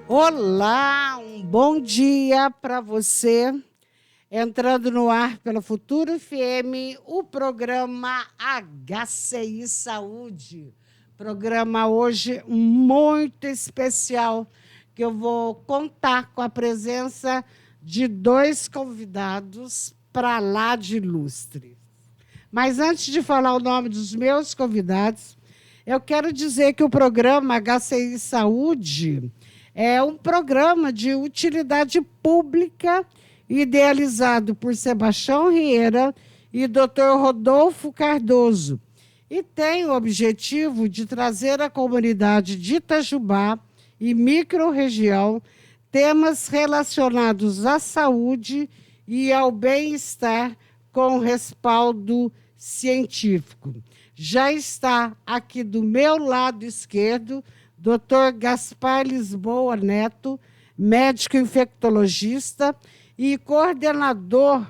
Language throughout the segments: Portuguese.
Olá, um bom dia para você. Entrando no ar pela Futuro FM, o programa HCI Saúde. Programa hoje muito especial, que eu vou contar com a presença de dois convidados para lá de ilustre. Mas antes de falar o nome dos meus convidados, eu quero dizer que o programa HCI Saúde é um programa de utilidade pública idealizado por Sebastião Rieira e Dr. Rodolfo Cardoso e tem o objetivo de trazer à comunidade de Itajubá e microrregião temas relacionados à saúde e ao bem-estar com respaldo científico. Já está aqui do meu lado esquerdo Dr. Gaspar Lisboa Neto, médico infectologista e coordenador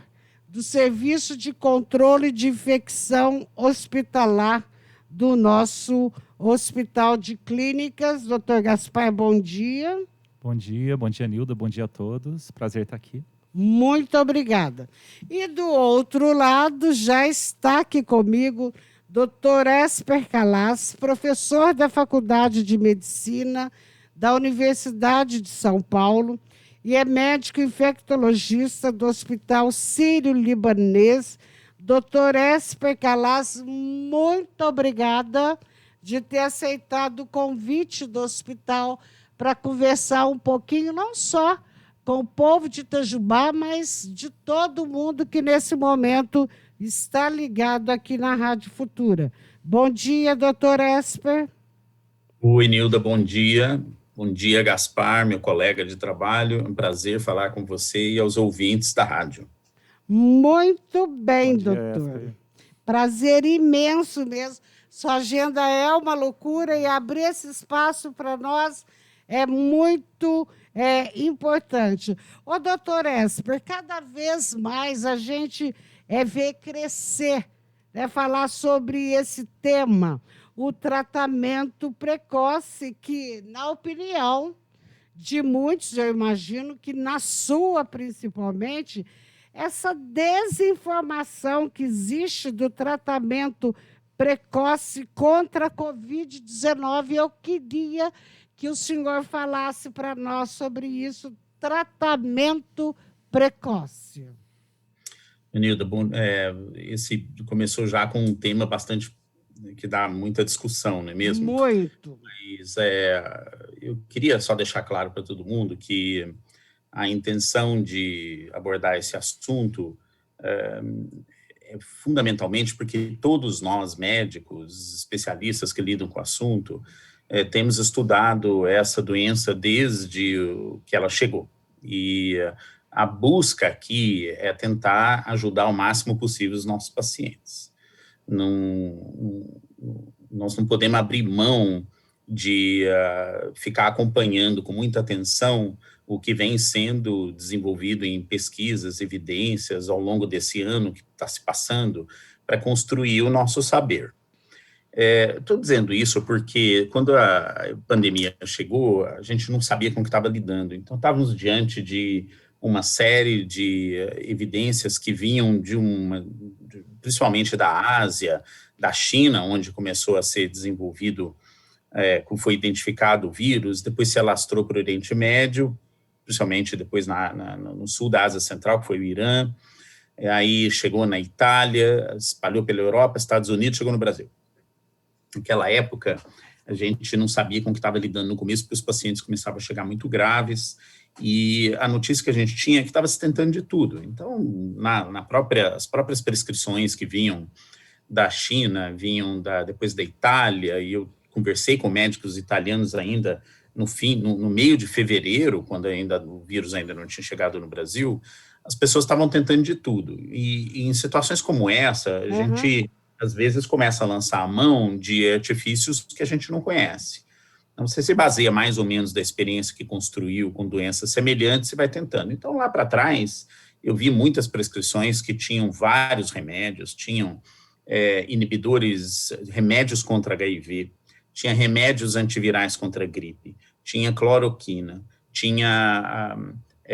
do Serviço de Controle de Infecção Hospitalar do nosso Hospital de Clínicas. Dr. Gaspar, bom dia. Bom dia, Nilda, bom dia a todos. Prazer estar aqui. Muito obrigada. E do outro lado já está aqui comigo Dr. Esper Calas, professor da Faculdade de Medicina da Universidade de São Paulo e é médico infectologista do Hospital Sírio-Libanês. Dr. Esper Calas, muito obrigada de ter aceitado o convite do hospital para conversar um pouquinho, não só com o povo de Itajubá, mas de todo mundo que nesse momento está ligado aqui na Rádio Futura. Bom dia, doutor Esper. Oi, Nilda, bom dia. Bom dia, Gaspar, meu colega de trabalho. É um prazer falar com você e aos ouvintes da rádio. Muito bem, Bom dia, doutor. Esper. Prazer imenso mesmo. Sua agenda é uma loucura e abrir esse espaço para nós é muito importante. Ô, doutor Esper, cada vez mais a gente vê crescer, falar sobre esse tema, o tratamento precoce, que, na opinião de muitos, eu imagino que na sua principalmente, essa desinformação que existe do tratamento precoce contra a Covid-19, eu queria que o senhor falasse para nós sobre isso, tratamento precoce. Nilda, esse começou já com um tema bastante que dá muita discussão, não é mesmo? Muito. Mas eu queria só deixar claro para todo mundo que a intenção de abordar esse assunto é fundamentalmente porque todos nós, médicos, especialistas que lidam com o assunto, temos estudado essa doença desde que ela chegou. E a busca aqui é tentar ajudar o máximo possível os nossos pacientes. Nós não podemos abrir mão de ficar acompanhando com muita atenção o que vem sendo desenvolvido em pesquisas, evidências ao longo desse ano que está se passando para construir o nosso saber. Estou dizendo isso porque quando a pandemia chegou, a gente não sabia com o que estava lidando. Então, estávamos diante de uma série de evidências que vinham principalmente da Ásia, da China, onde começou a ser desenvolvido, foi identificado o vírus, depois se alastrou para o Oriente Médio, principalmente depois no sul da Ásia Central, que foi o Irã, aí chegou na Itália, espalhou pela Europa, Estados Unidos, chegou no Brasil. Naquela época, a gente não sabia com o que estava lidando no começo, porque os pacientes começavam a chegar muito graves, e a notícia que a gente tinha é que estava se tentando de tudo. Então, as próprias prescrições que vinham da China, depois da Itália, e eu conversei com médicos italianos ainda no meio de fevereiro, quando o vírus ainda não tinha chegado no Brasil, as pessoas estavam tentando de tudo. E em situações como essa, a gente às vezes começa a lançar a mão de artifícios que a gente não conhece. Então, você se baseia mais ou menos da experiência que construiu com doenças semelhantes e vai tentando. Então, lá para trás, eu vi muitas prescrições que tinham vários remédios, tinham inibidores, remédios contra HIV, tinha remédios antivirais contra a gripe, tinha cloroquina, tinha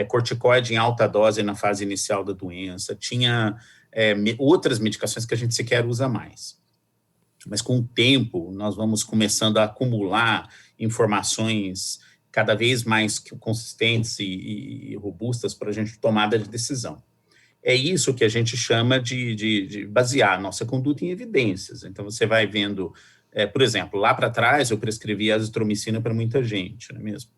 corticoide em alta dose na fase inicial da doença, tinha outras medicações que a gente sequer usa mais. Mas com o tempo, nós vamos começando a acumular informações cada vez mais consistentes e robustas para a gente tomada de decisão. É isso que a gente chama de basear a nossa conduta em evidências. Então, você vai vendo, por exemplo, lá para trás eu prescrevi azitromicina para muita gente, não é mesmo?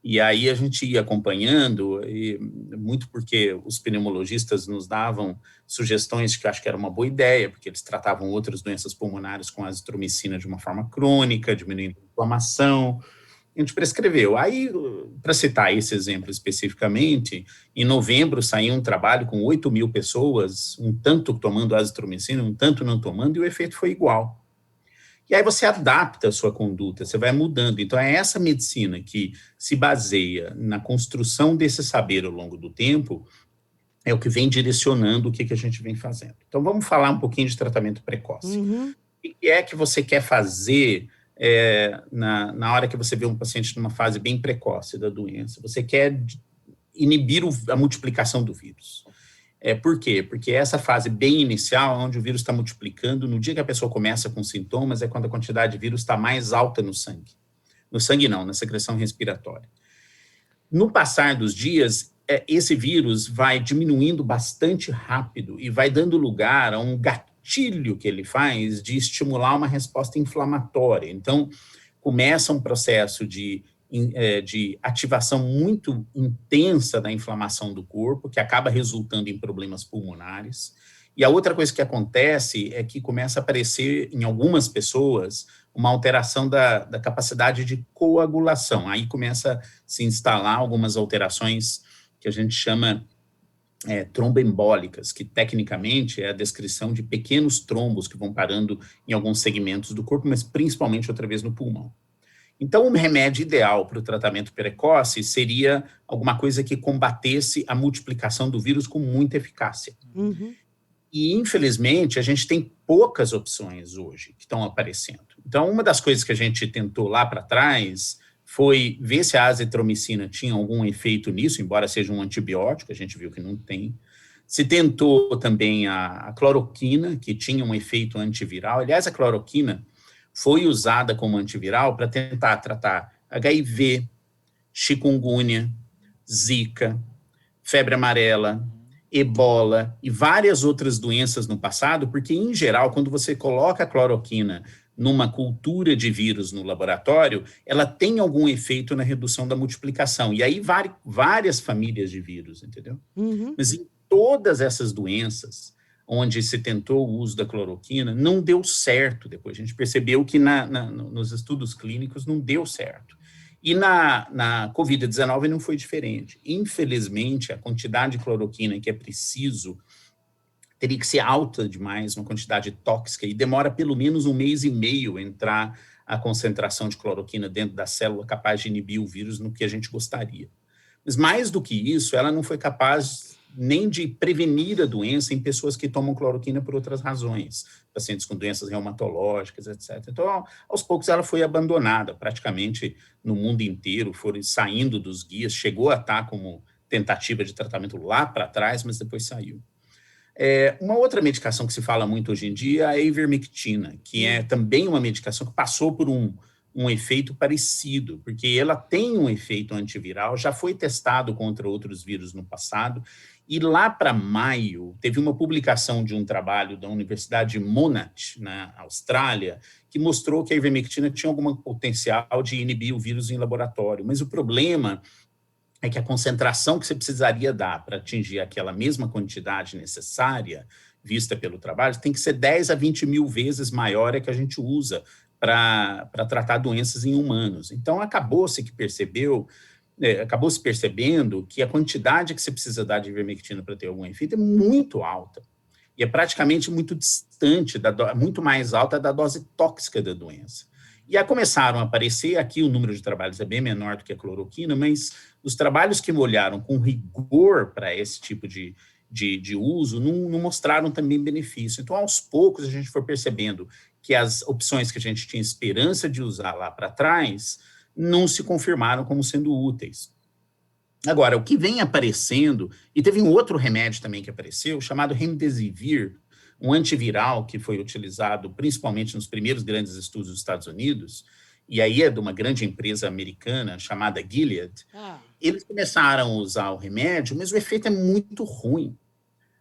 E aí a gente ia acompanhando, e muito porque os pneumologistas nos davam sugestões que eu acho que era uma boa ideia, porque eles tratavam outras doenças pulmonares com azitromicina de uma forma crônica, diminuindo a inflamação. A gente prescreveu. Aí, para citar esse exemplo especificamente, em novembro saiu um trabalho com 8.000 pessoas, um tanto tomando azitromicina, um tanto não tomando, e o efeito foi igual. E aí você adapta a sua conduta, você vai mudando. Então, é essa medicina que se baseia na construção desse saber ao longo do tempo, é o que vem direcionando o que a gente vem fazendo. Então, vamos falar um pouquinho de tratamento precoce. Uhum. O que é que você quer fazer na hora que você vê um paciente numa fase bem precoce da doença? Você quer inibir a multiplicação do vírus. Por quê? Porque essa fase bem inicial, onde o vírus está multiplicando, no dia que a pessoa começa com sintomas, é quando a quantidade de vírus está mais alta no sangue. No sangue não, na secreção respiratória. No passar dos dias, esse vírus vai diminuindo bastante rápido e vai dando lugar a um gatilho que ele faz de estimular uma resposta inflamatória. Então, começa um processo de ativação muito intensa da inflamação do corpo, que acaba resultando em problemas pulmonares. E a outra coisa que acontece é que começa a aparecer em algumas pessoas uma alteração da capacidade de coagulação. Aí começa a se instalar algumas alterações que a gente chama tromboembólicas, que tecnicamente é a descrição de pequenos trombos que vão parando em alguns segmentos do corpo, mas principalmente outra vez no pulmão. Então, o remédio ideal para o tratamento precoce seria alguma coisa que combatesse a multiplicação do vírus com muita eficácia. Uhum. E, infelizmente, a gente tem poucas opções hoje que estão aparecendo. Então, uma das coisas que a gente tentou lá para trás foi ver se a azitromicina tinha algum efeito nisso, embora seja um antibiótico, a gente viu que não tem. Se tentou também a cloroquina, que tinha um efeito antiviral. Aliás, a cloroquina foi usada como antiviral para tentar tratar HIV, chikungunya, zika, febre amarela, ebola e várias outras doenças no passado, porque, em geral, quando você coloca a cloroquina numa cultura de vírus no laboratório, ela tem algum efeito na redução da multiplicação. E aí, várias famílias de vírus, entendeu? Uhum. Mas em todas essas doenças onde se tentou o uso da cloroquina, não deu certo depois. A gente percebeu que nos estudos clínicos não deu certo. E na Covid-19 não foi diferente. Infelizmente, a quantidade de cloroquina que é preciso teria que ser alta demais, uma quantidade tóxica, e demora pelo menos 1 mês e meio entrar a concentração de cloroquina dentro da célula capaz de inibir o vírus no que a gente gostaria. Mas mais do que isso, ela não foi capaz nem de prevenir a doença em pessoas que tomam cloroquina por outras razões, pacientes com doenças reumatológicas, etc. Então, aos poucos, ela foi abandonada, praticamente no mundo inteiro, foram saindo dos guias, chegou a estar como tentativa de tratamento lá para trás, mas depois saiu. Uma outra medicação que se fala muito hoje em dia é a ivermectina, que é também uma medicação que passou por um efeito parecido, porque ela tem um efeito antiviral, já foi testado contra outros vírus no passado, e lá para maio, teve uma publicação de um trabalho da Universidade de Monash, na Austrália, que mostrou que a ivermectina tinha algum potencial de inibir o vírus em laboratório. Mas o problema é que a concentração que você precisaria dar para atingir aquela mesma quantidade necessária, vista pelo trabalho, tem que ser 10 a 20 mil vezes maior que a gente usa para tratar doenças em humanos. Então, acabou se percebendo que a quantidade que você precisa dar de ivermectina para ter algum efeito é muito alta. E é praticamente muito distante, muito mais alta da dose tóxica da doença. E aí começaram a aparecer, aqui o número de trabalhos é bem menor do que a cloroquina, mas os trabalhos que olharam com rigor para esse tipo de uso não mostraram também benefício. Então, aos poucos, a gente foi percebendo que as opções que a gente tinha esperança de usar lá para trás não se confirmaram como sendo úteis. Agora, o que vem aparecendo, e teve um outro remédio também que apareceu, chamado Remdesivir, um antiviral que foi utilizado principalmente nos primeiros grandes estudos dos Estados Unidos, e aí é de uma grande empresa americana chamada Gilead. Eles começaram a usar o remédio, mas o efeito é muito ruim.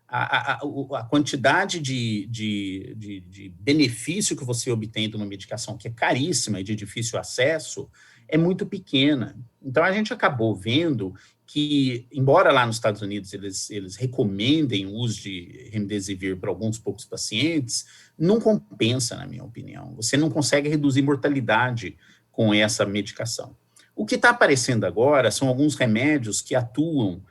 A quantidade de benefício que você obtém de uma medicação que é caríssima e de difícil acesso é muito pequena. Então, a gente acabou vendo que, embora lá nos Estados Unidos eles recomendem o uso de Remdesivir para alguns poucos pacientes, não compensa, na minha opinião. Você não consegue reduzir mortalidade com essa medicação. O que está aparecendo agora são alguns remédios que atuam,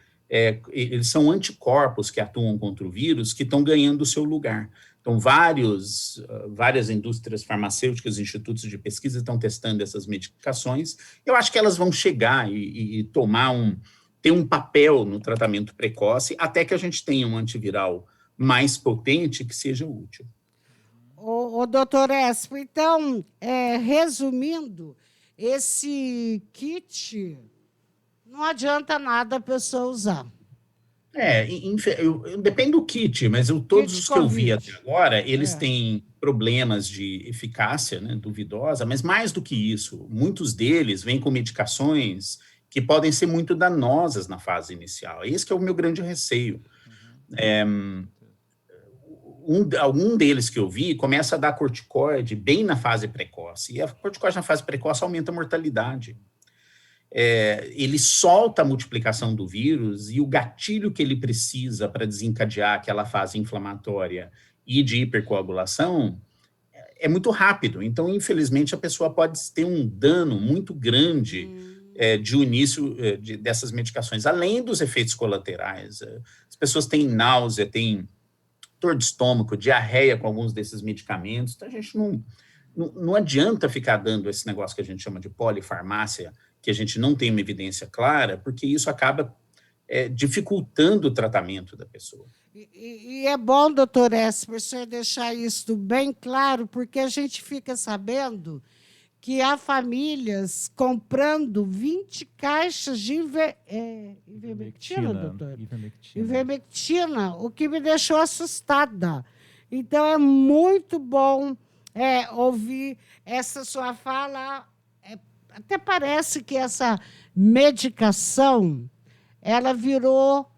eles são anticorpos que atuam contra o vírus, que estão ganhando o seu lugar. Então, várias indústrias farmacêuticas, institutos de pesquisa estão testando essas medicações. Eu acho que elas vão chegar e ter um papel no tratamento precoce, até que a gente tenha um antiviral mais potente que seja útil. O doutor Espo, então, resumindo, esse kit não adianta nada a pessoa usar. Depende do kit, mas todos os que eu vi até agora, eles têm problemas de eficácia, né, duvidosa, mas mais do que isso, muitos deles vêm com medicações que podem ser muito danosas na fase inicial. Esse que é o meu grande receio. Algum deles que eu vi começa a dar corticoide bem na fase precoce, e a corticoide na fase precoce aumenta a mortalidade. Ele solta a multiplicação do vírus e o gatilho que ele precisa para desencadear aquela fase inflamatória e de hipercoagulação é muito rápido. Então, infelizmente, a pessoa pode ter um dano muito grande de início dessas medicações, além dos efeitos colaterais. As pessoas têm náusea, têm dor de estômago, diarreia com alguns desses medicamentos. Então, a gente não adianta ficar dando esse negócio que a gente chama de polifarmácia, que a gente não tem uma evidência clara, porque isso acaba dificultando o tratamento da pessoa. E é bom, doutor Esper, o senhor deixar isso bem claro, porque a gente fica sabendo que há famílias comprando 20 caixas de ivermectina, doutor? Ivermectina, o que me deixou assustada. Então, é muito bom ouvir essa sua fala. Até parece que essa medicação ela virou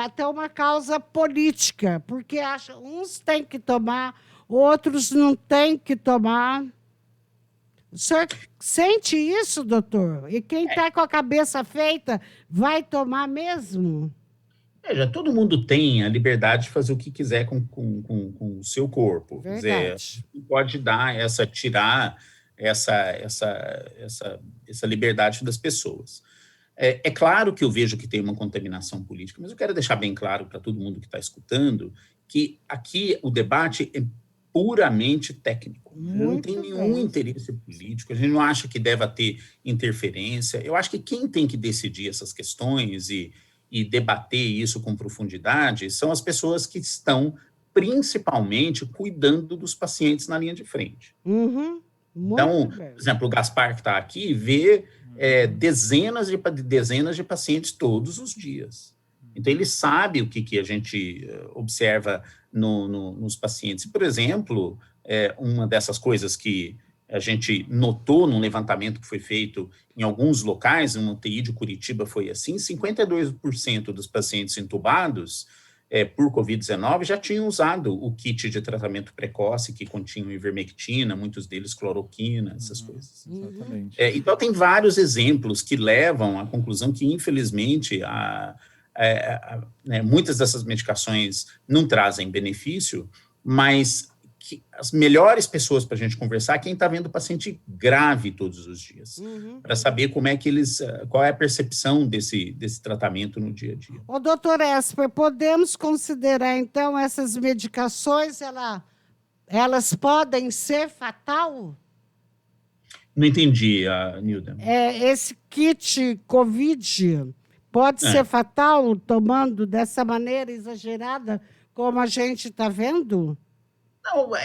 até uma causa política, porque uns têm que tomar, outros não têm que tomar. O senhor sente isso, doutor? E quem está com a cabeça feita vai tomar mesmo? Já todo mundo tem a liberdade de fazer o que quiser com o seu corpo. Verdade. Pode tirar essa liberdade das pessoas. É claro que eu vejo que tem uma contaminação política, mas eu quero deixar bem claro para todo mundo que está escutando que aqui o debate é puramente técnico. Não tem nenhum interesse político, a gente não acha que deva ter interferência. Eu acho que quem tem que decidir essas questões e debater isso com profundidade são as pessoas que estão principalmente cuidando dos pacientes na linha de frente. Então, por exemplo, o Gaspar, que está aqui, vê dezenas de pacientes todos os dias. Então, ele sabe o que a gente observa nos pacientes. Por exemplo, uma dessas coisas que a gente notou num levantamento que foi feito em alguns locais, no UTI de Curitiba foi assim, 52% dos pacientes entubados por Covid-19 já tinham usado o kit de tratamento precoce que continha ivermectina, muitos deles cloroquina, essas coisas. Exatamente. Então, tem vários exemplos que levam à conclusão que, infelizmente, muitas dessas medicações não trazem benefício, mas que as melhores pessoas para a gente conversar é quem está vendo o paciente grave todos os dias, para saber qual é a percepção desse tratamento no dia a dia. Ô, doutor Esper, podemos considerar, então, essas medicações, elas podem ser fatal? Não entendi, Nilda. Esse kit COVID pode ser fatal tomando dessa maneira exagerada, como a gente está vendo? Não,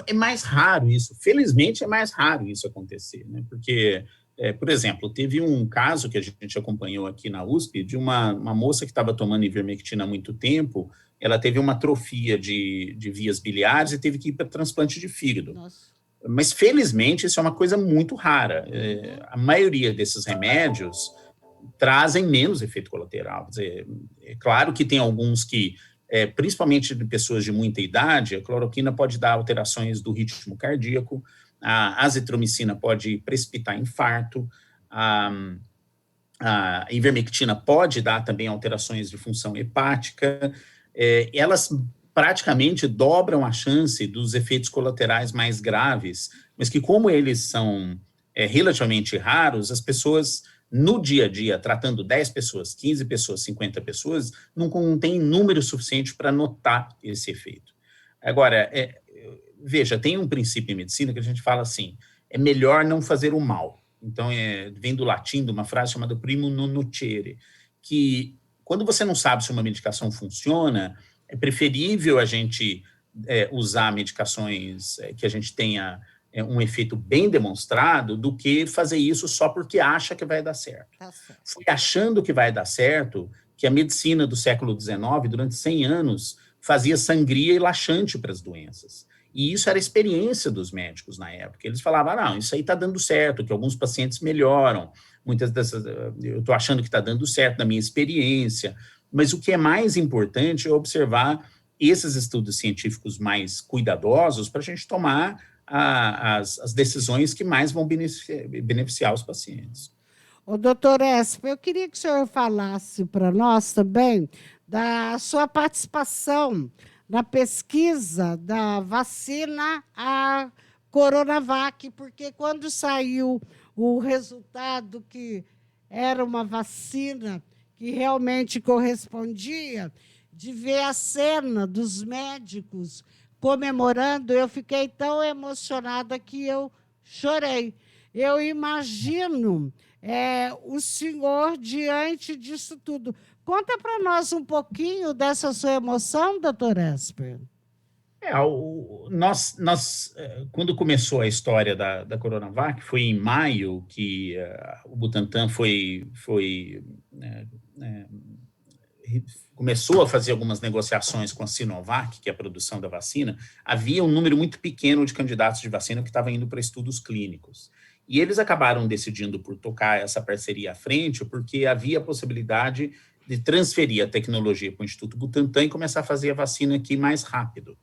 é mais raro isso. Felizmente, é mais raro isso acontecer, né? Porque Por exemplo, teve um caso que a gente acompanhou aqui na USP de uma moça que estava tomando ivermectina há muito tempo. Ela teve uma atrofia de vias biliares e teve que ir para transplante de fígado. Nossa. Mas, felizmente, isso é uma coisa muito rara. A maioria desses remédios trazem menos efeito colateral. Quer dizer, é claro que tem alguns que, principalmente de pessoas de muita idade, a cloroquina pode dar alterações do ritmo cardíaco, a azitromicina pode precipitar infarto, a ivermectina pode dar também alterações de função hepática. Elas praticamente dobram a chance dos efeitos colaterais mais graves, mas que, como eles são relativamente raros, as pessoas, no dia a dia, tratando 10 pessoas, 15 pessoas, 50 pessoas, não tem número suficiente para notar esse efeito. Agora, veja, tem um princípio em medicina que a gente fala assim, é melhor não fazer o mal. Então, vem do latim, de uma frase chamada primum non nocere, que quando você não sabe se uma medicação funciona, é preferível a gente usar medicações que a gente tenha um efeito bem demonstrado do que fazer isso só porque acha que vai dar certo. Tá certo. Foi achando que vai dar certo que a medicina do século XIX, durante 100 anos, fazia sangria e laxante para as doenças. E isso era a experiência dos médicos na época. Eles falavam, não, isso aí está dando certo, que alguns pacientes melhoram. Muitas dessas, eu estou achando que está dando certo na minha experiência. Mas o que é mais importante é observar esses estudos científicos mais cuidadosos para a gente tomar as decisões que mais vão beneficiar os pacientes. Ô, doutor Esper, eu queria que o senhor falasse para nós também da sua participação na pesquisa da vacina a Coronavac, porque quando saiu o resultado que era uma vacina que realmente correspondia, de ver a cena dos médicos comemorando, eu fiquei tão emocionada que eu chorei. Eu imagino o senhor diante disso tudo. Conta para nós um pouquinho dessa sua emoção, doutor Esper. Quando começou a história da Coronavac, foi em maio que o Butantan começou a fazer algumas negociações com a Sinovac, que é a produção da vacina. Havia um número muito pequeno de candidatos de vacina que estavam indo para estudos clínicos. E eles acabaram decidindo por tocar essa parceria à frente, porque havia a possibilidade de transferir a tecnologia para o Instituto Butantan e começar a fazer a vacina aqui mais rápido.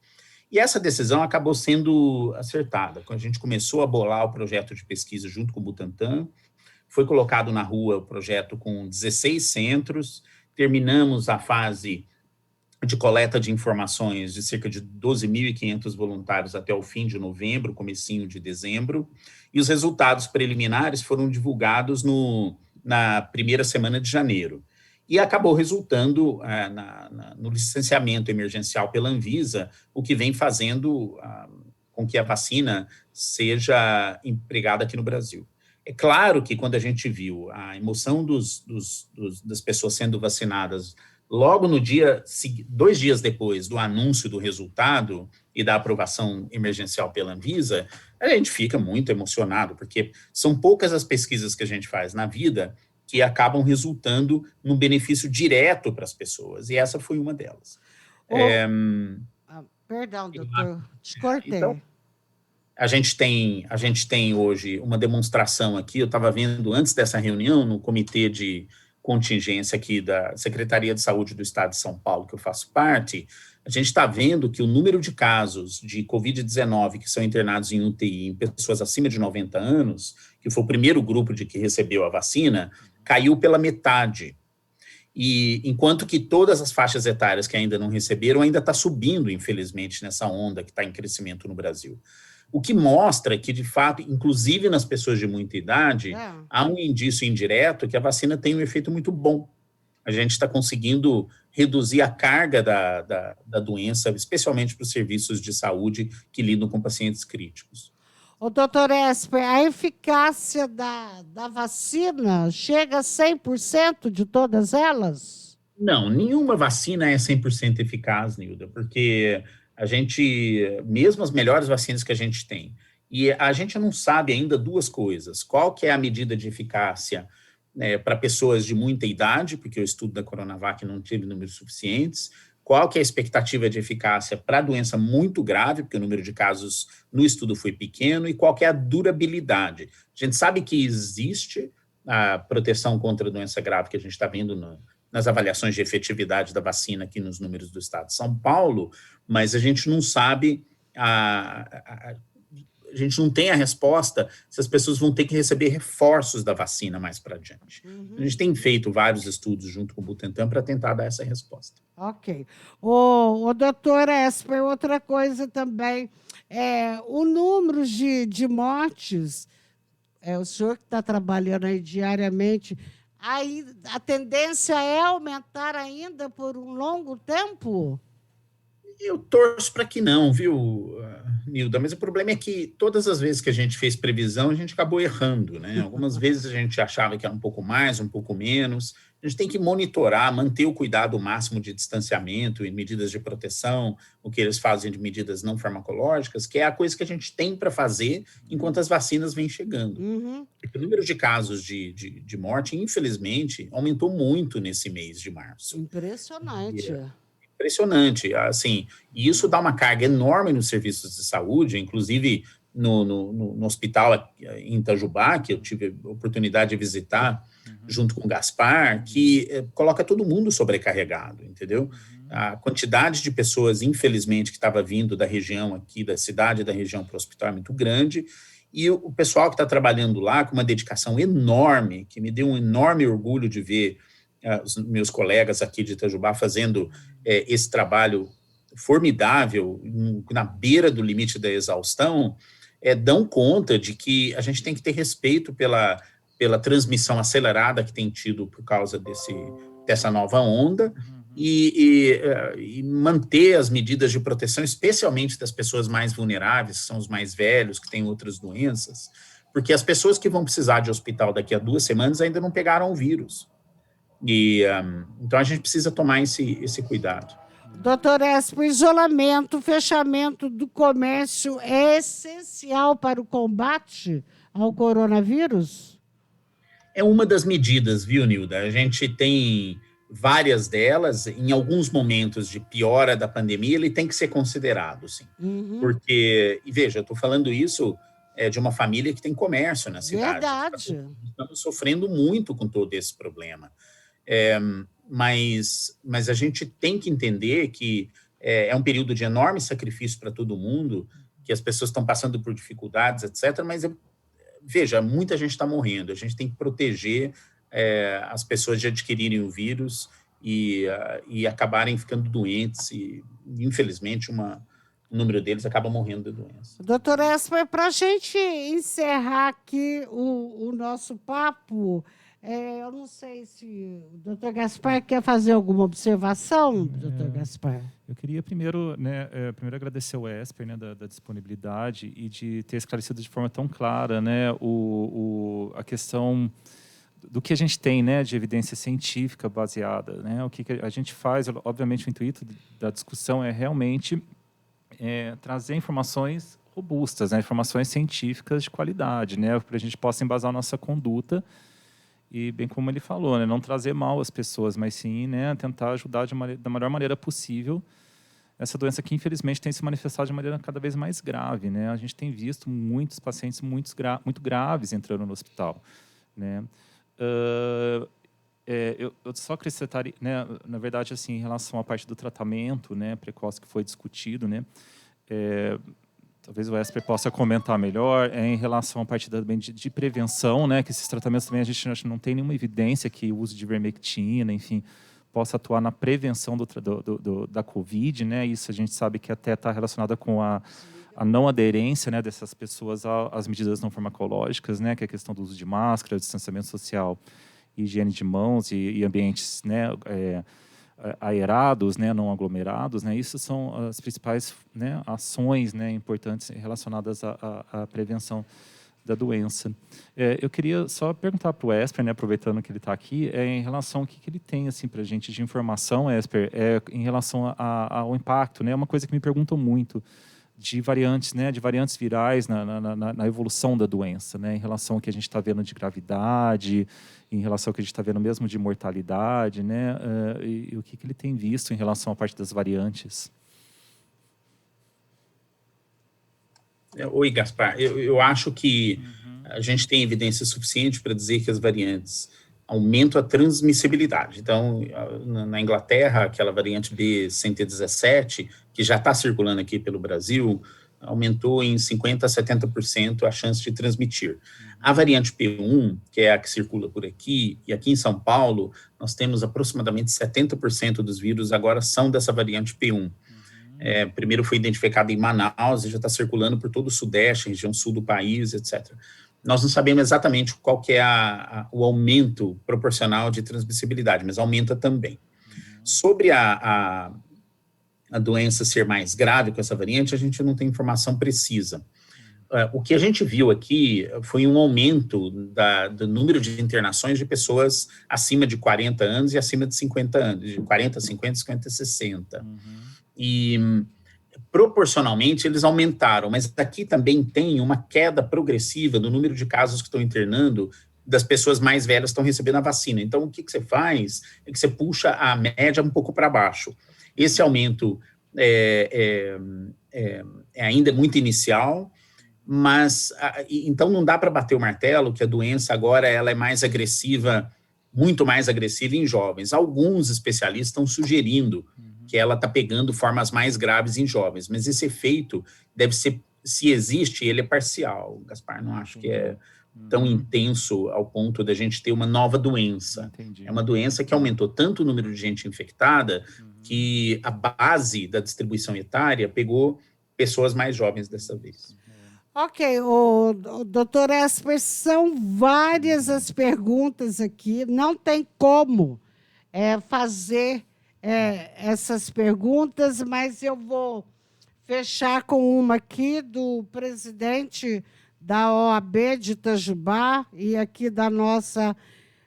E essa decisão acabou sendo acertada. Quando a gente começou a bolar o projeto de pesquisa junto com o Butantan, foi colocado na rua o projeto com 16 centros, terminamos a fase de coleta de informações de cerca de 12.500 voluntários até o fim de novembro, comecinho de dezembro, e os resultados preliminares foram divulgados na primeira semana de janeiro. E acabou resultando no licenciamento emergencial pela Anvisa, o que vem fazendo com que a vacina seja empregada aqui no Brasil. É claro que quando a gente viu a emoção das pessoas sendo vacinadas, logo no dia, 2 dias depois do anúncio do resultado e da aprovação emergencial pela Anvisa, a gente fica muito emocionado, porque são poucas as pesquisas que a gente faz na vida que acabam resultando num benefício direto para as pessoas, e essa foi uma delas. Perdão, doutor, te cortei. Então, a gente tem hoje uma demonstração aqui, eu estava vendo antes dessa reunião, no comitê de contingência aqui da Secretaria de Saúde do Estado de São Paulo, que eu faço parte, a gente está vendo que o número de casos de Covid-19 que são internados em UTI em pessoas acima de 90 anos, que foi o primeiro grupo que recebeu a vacina, caiu pela metade. E enquanto que todas as faixas etárias que ainda não receberam ainda está subindo, infelizmente, nessa onda que está em crescimento no Brasil. O que mostra que, de fato, inclusive nas pessoas de muita idade, há um indício indireto que a vacina tem um efeito muito bom. A gente está conseguindo reduzir a carga da doença, especialmente para os serviços de saúde que lidam com pacientes críticos. Ô, doutor Esper, a eficácia da vacina chega a 100% de todas elas? Não, nenhuma vacina é 100% eficaz, Nilda, porque a gente, mesmo as melhores vacinas que a gente tem, E a gente não sabe ainda duas coisas. Qual que é a medida de eficácia para pessoas de muita idade, porque o estudo da Coronavac não teve números suficientes. Qual que é a expectativa de eficácia para doença muito grave, porque o número de casos no estudo foi pequeno, e qual que é a durabilidade. A gente sabe que existe a proteção contra a doença grave que a gente está vendo nas avaliações de efetividade da vacina aqui nos números do estado de São Paulo, mas a gente não sabe a gente não tem a resposta se as pessoas vão ter que receber reforços da vacina mais para adiante. A gente tem feito vários estudos junto com o Butantan para tentar dar essa resposta. Ok. O doutor Esper, outra coisa também, o número de mortes, o senhor que está trabalhando aí diariamente, aí a tendência é aumentar ainda por um longo tempo? Eu torço para que não, viu, Nilda? Mas o problema é que todas as vezes que a gente fez previsão, a gente acabou errando, né? Algumas vezes a gente achava que era um pouco mais, um pouco menos. A gente tem que monitorar, manter o cuidado máximo de distanciamento e medidas de proteção, o que eles fazem de medidas não farmacológicas, que é a coisa que a gente tem para fazer enquanto as vacinas vêm chegando. Porque o número de casos de morte, infelizmente, aumentou muito nesse mês de março. Impressionante. Impressionante, assim, e isso dá uma carga enorme nos serviços de saúde, inclusive no hospital em Itajubá, que eu tive a oportunidade de visitar, junto com o Gaspar, que coloca todo mundo sobrecarregado, entendeu? A quantidade de pessoas, infelizmente, que estava vindo da região aqui, da cidade, da região para o hospital é muito grande, e o pessoal que está trabalhando lá com uma dedicação enorme, que me deu um enorme orgulho de ver os meus colegas aqui de Itajubá fazendo esse trabalho formidável, na beira do limite da exaustão, dão conta de que a gente tem que ter respeito pela transmissão acelerada que tem tido por causa dessa nova onda e manter as medidas de proteção, especialmente das pessoas mais vulneráveis, que são os mais velhos, que têm outras doenças, porque as pessoas que vão precisar de hospital daqui a 2 semanas ainda não pegaram o vírus. Então, a gente precisa tomar esse cuidado. Doutor Esper, o isolamento, o fechamento do comércio é essencial para o combate ao coronavírus? É uma das medidas, viu, Nilda? A gente tem várias delas. Em alguns momentos de piora da pandemia, ele tem que ser considerado, sim. Porque, e veja, eu estou falando isso de uma família que tem comércio na cidade. Verdade. Estamos sofrendo muito com todo esse problema. Mas a gente tem que entender que é um período de enorme sacrifício para todo mundo, que as pessoas estão passando por dificuldades, etc. Mas, veja, muita gente está morrendo. A gente tem que proteger as pessoas de adquirirem o vírus e acabarem ficando doentes. E, infelizmente, um número deles acaba morrendo da doença. Doutor Esper, para a gente encerrar aqui o nosso papo, eu não sei se o doutor Gaspar quer fazer alguma observação, doutor Gaspar. Eu queria primeiro agradecer ao Esper, né, da disponibilidade e de ter esclarecido de forma tão clara, né, a questão do que a gente tem, né, de evidência científica baseada, né, o que a gente faz. Obviamente, o intuito da discussão é realmente trazer informações robustas, né, informações científicas de qualidade, né, para a gente possa embasar a nossa conduta. E, bem como ele falou, né, não trazer mal as pessoas, mas sim, né, tentar ajudar da melhor maneira possível essa doença que, infelizmente, tem se manifestado de maneira cada vez mais grave. Né? A gente tem visto muitos pacientes muito graves entrando no hospital. Né? Eu só acrescentaria, né, na verdade, assim, em relação à parte do tratamento, né, precoce que foi discutido, né, talvez o Esper possa comentar melhor, em relação à parte também de prevenção, né, que esses tratamentos também a gente não tem nenhuma evidência que o uso de ivermectina, enfim, possa atuar na prevenção da Covid, né, isso a gente sabe que até está relacionada com a não aderência, né, dessas pessoas às medidas não farmacológicas, né, que é a questão do uso de máscara, distanciamento social, higiene de mãos e ambientes, né, aerados, né, não aglomerados, né, isso são as principais, né, ações, né, importantes relacionadas à prevenção da doença. Eu queria só perguntar para o Esper, né, aproveitando que ele está aqui, em relação ao que ele tem assim, para a gente de informação, Esper, em relação ao impacto. Né, uma coisa que me perguntam muito de variantes, né, de variantes virais na evolução da doença, né, em relação ao que a gente está vendo de gravidade, em relação ao que a gente está vendo mesmo de mortalidade, né, e o que ele tem visto em relação à parte das variantes. Oi, Gaspar. Eu acho que a gente tem evidência suficiente para dizer que as variantes aumentam a transmissibilidade. Então, na Inglaterra, aquela variante B117, que já está circulando aqui pelo Brasil, aumentou em 50% a 70% a chance de transmitir. A variante P1, que é a que circula por aqui, e aqui em São Paulo, nós temos aproximadamente 70% dos vírus agora são dessa variante P1. Primeiro foi identificado em Manaus e já está circulando por todo o Sudeste, região sul do país, etc. Nós não sabemos exatamente qual que é o aumento proporcional de transmissibilidade, mas aumenta também. Sobre a doença ser mais grave com essa variante, a gente não tem informação precisa. O que a gente viu aqui foi um aumento do número de internações de pessoas acima de 40 anos e acima de 50 anos, de 40, 50, 50, 60. E proporcionalmente eles aumentaram, mas aqui também tem uma queda progressiva do número de casos que estão internando das pessoas mais velhas que estão recebendo a vacina. Então, o que você faz é que você puxa a média um pouco para baixo. Esse aumento ainda é muito inicial, mas então não dá para bater o martelo que a doença agora ela é mais agressiva, muito mais agressiva em jovens. Alguns especialistas estão sugerindo que ela está pegando formas mais graves em jovens, mas esse efeito deve ser, se existe, ele é parcial, Gaspar, não acho que é tão intenso ao ponto da gente ter uma nova doença. Entendi. É uma doença que aumentou tanto o número de gente infectada que a base da distribuição etária pegou pessoas mais jovens dessa vez. Ok, o doutor Esper, são várias as perguntas aqui, não tem como fazer essas perguntas, mas eu vou fechar com uma aqui do presidente da OAB de Itajubá e aqui da nossa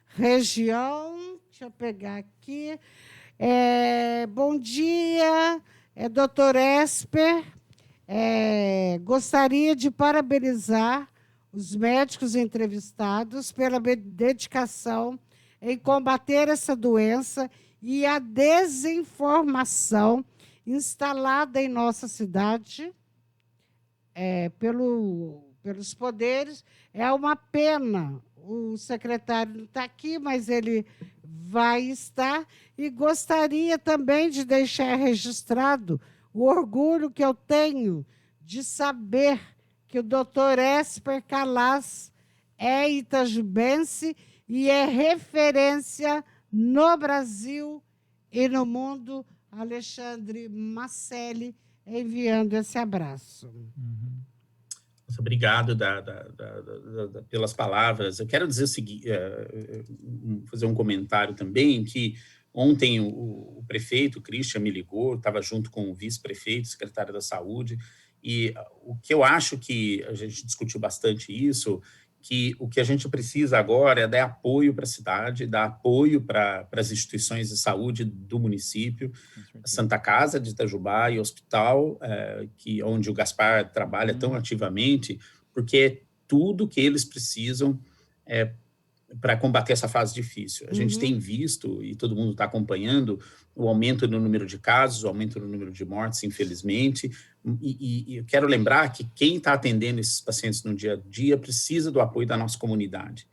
região. Deixa eu pegar aqui. Bom dia, doutor Esper. Gostaria de parabenizar os médicos entrevistados pela dedicação em combater essa doença e a desinformação instalada em nossa cidade pelos poderes. É uma pena. O secretário não está aqui, mas ele vai estar. E gostaria também de deixar registrado o orgulho que eu tenho de saber que o doutor Esper Calas é itajubense e é referência no Brasil e no mundo. Alexandre Macelli enviando esse abraço. Obrigado pelas palavras. Eu quero dizer o seguinte, fazer um comentário também, que ontem o prefeito, Christian, me ligou, estava junto com o vice-prefeito, secretário da Saúde, e o que eu acho que a gente discutiu bastante isso, que o que a gente precisa agora é dar apoio para a cidade, dar apoio para as instituições de saúde do município, a Santa Casa de Itajubá e o hospital, onde o Gaspar trabalha tão ativamente, porque é tudo que eles precisam para combater essa fase difícil. A gente tem visto, e todo mundo está acompanhando, o aumento no número de casos, o aumento no número de mortes, infelizmente, e eu quero lembrar que quem está atendendo esses pacientes no dia a dia precisa do apoio da nossa comunidade.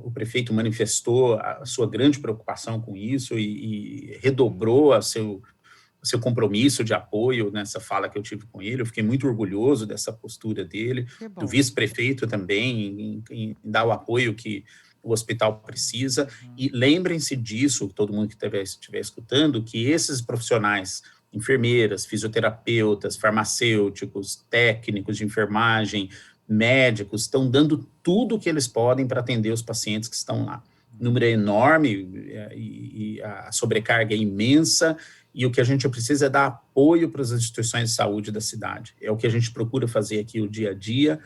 O prefeito manifestou a sua grande preocupação com isso e redobrou o seu compromisso de apoio nessa fala que eu tive com ele. Eu fiquei muito orgulhoso dessa postura dele, do vice-prefeito também, em dar o apoio que o hospital precisa. E lembrem-se disso, todo mundo que estiver escutando, que esses profissionais, enfermeiras, fisioterapeutas, farmacêuticos, técnicos de enfermagem, médicos, estão dando tudo o que eles podem para atender os pacientes que estão lá. O número é enorme e a sobrecarga é imensa, e o que a gente precisa é dar apoio para as instituições de saúde da cidade. É o que a gente procura fazer aqui o dia a dia,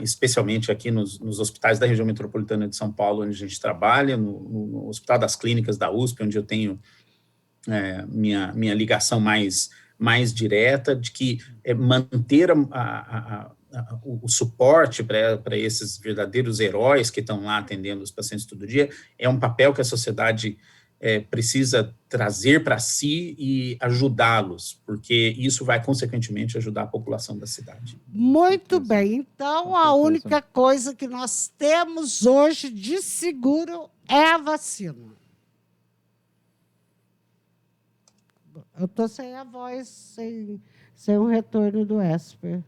especialmente aqui nos hospitais da região metropolitana de São Paulo, onde a gente trabalha, no Hospital das Clínicas da USP, onde eu tenho minha ligação mais mais direta, de que manter o suporte para esses verdadeiros heróis que estão lá atendendo os pacientes todo dia, é um papel que a sociedade precisa trazer para si e ajudá-los, porque isso vai, consequentemente, ajudar a população da cidade. Muito bem. Então, a única coisa que nós temos hoje de seguro é a vacina. Eu estou sem a voz, sem o retorno do Esper.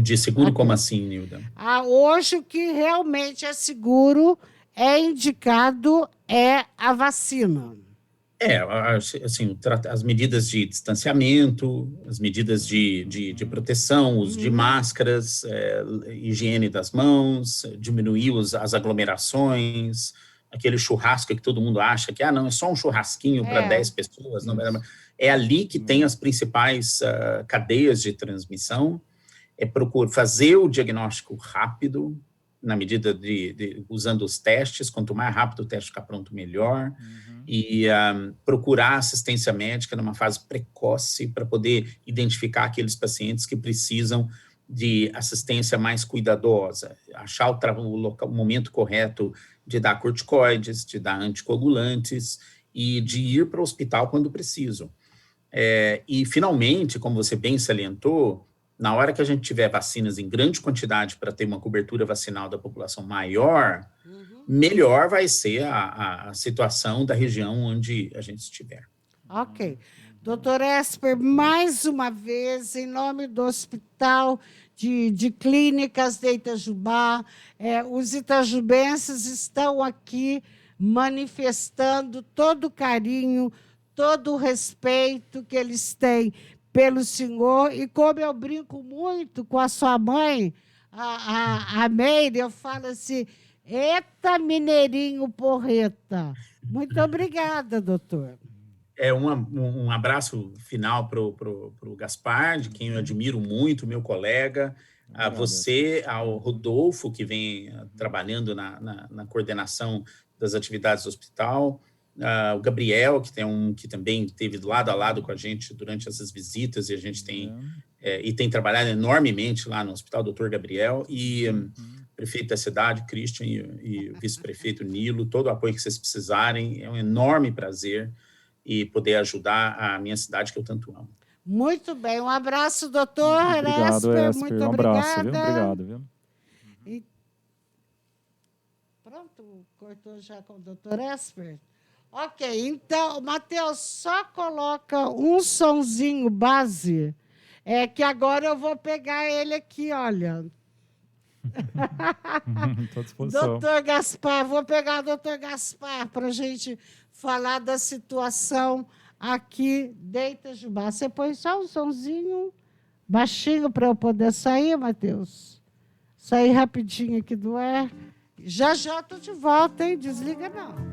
De seguro, como assim, Nilda? Hoje, o que realmente é seguro, é indicado, é a vacina. Assim, as medidas de distanciamento, as medidas de proteção, uso de máscaras, higiene das mãos, diminuir as aglomerações, aquele churrasco que todo mundo acha que não, é só um churrasquinho para 10 pessoas. Não, é ali que tem as principais cadeias de transmissão. Procurar fazer o diagnóstico rápido, na medida usando os testes, quanto mais rápido o teste ficar pronto, melhor, e procurar assistência médica numa fase precoce para poder identificar aqueles pacientes que precisam de assistência mais cuidadosa, achar o momento correto de dar corticoides, de dar anticoagulantes e de ir para o hospital quando preciso. E, finalmente, como você bem salientou, na hora que a gente tiver vacinas em grande quantidade para ter uma cobertura vacinal da população maior, melhor vai ser a situação da região onde a gente estiver. Ok. Doutor Esper, mais uma vez, em nome do Hospital de Clínicas de Itajubá, os itajubenses estão aqui manifestando todo o carinho, todo o respeito que eles têm pelo senhor, e como eu brinco muito com a sua mãe, a Meire, eu falo assim, eita mineirinho porreta. Muito obrigada, doutor. Um abraço final para o Gaspar, de quem eu admiro muito, meu colega, a você, ao Rodolfo, que vem trabalhando na coordenação das atividades do hospital, o Gabriel, que também esteve lado a lado com a gente durante essas visitas, e a gente tem trabalhado enormemente lá no Hospital Dr. Gabriel, e prefeito da cidade, Christian, e o vice-prefeito Nilo, todo o apoio que vocês precisarem, é um enorme prazer e poder ajudar a minha cidade que eu tanto amo. Muito bem, um abraço, doutor. Obrigado, Esper, muito um abraço, viu? Obrigado, viu? Pronto, cortou já com o doutor Esper? Ok, então, Matheus, só coloca um sonzinho base, que agora eu vou pegar ele aqui, olha. Estou à disposição. Doutor Gaspar, vou pegar o doutor Gaspar para a gente falar da situação aqui de Itajubá. Você põe só um sonzinho baixinho para eu poder sair, Matheus? Sair rapidinho aqui do ar. Já estou de volta, hein? Desliga não.